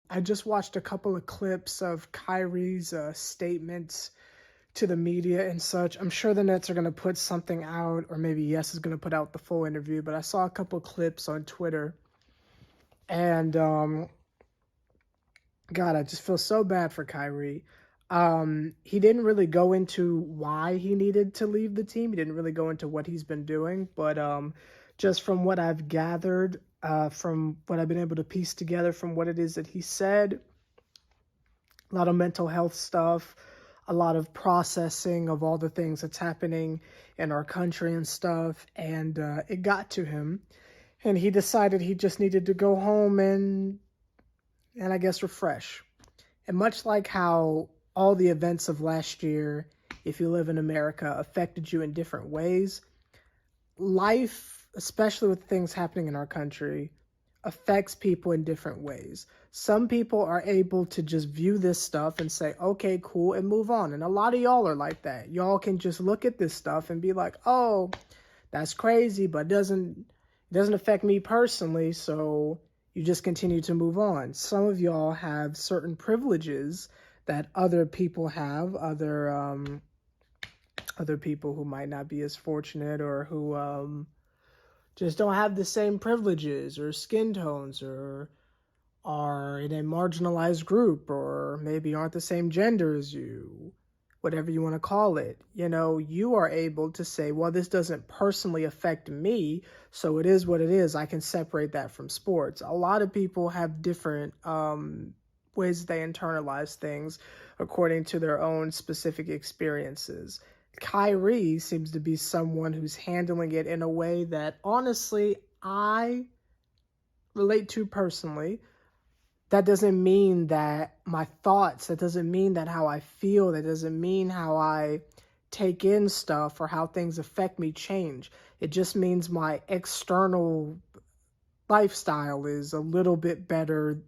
I just watched a couple of clips of Kyrie's statements to the media and such. I'm sure the Nets are going to put something out, or maybe Yes is going to put out the full interview, but I saw a couple clips on Twitter, and God, I just feel so bad for Kyrie. He didn't really go into why he needed to leave the team. He didn't really go into what he's been doing, but just from what I've gathered, from what I've been able to piece together from what it is that he said, a lot of mental health stuff, a lot of processing of all the things that's happening in our country and stuff, and it got to him, and he decided he just needed to go home and I guess refresh. And much like how all the events of last year, if you live in America, affected you in different ways, life, especially with things happening in our country, affects people in different ways. Some people are able to just view this stuff and say, okay, cool, and move on. And a lot of y'all are like that. Y'all can just look at this stuff and be like, oh, that's crazy, but it doesn't affect me personally, so you just continue to move on. Some of y'all have certain privileges that other people have, other people who might not be as fortunate, or who just don't have the same privileges or skin tones, or are in a marginalized group, or maybe aren't the same gender as you, whatever you want to call it. You are able to say, well, this doesn't personally affect me, so it is what it is. I can separate that from sports. A lot of people have different ways they internalize things according to their own specific experiences. Kyrie seems to be someone who's handling it in a way that honestly I relate to personally. That doesn't mean that my thoughts, that doesn't mean that how I feel, that doesn't mean how I take in stuff or how things affect me change. It just means my external lifestyle is a little bit better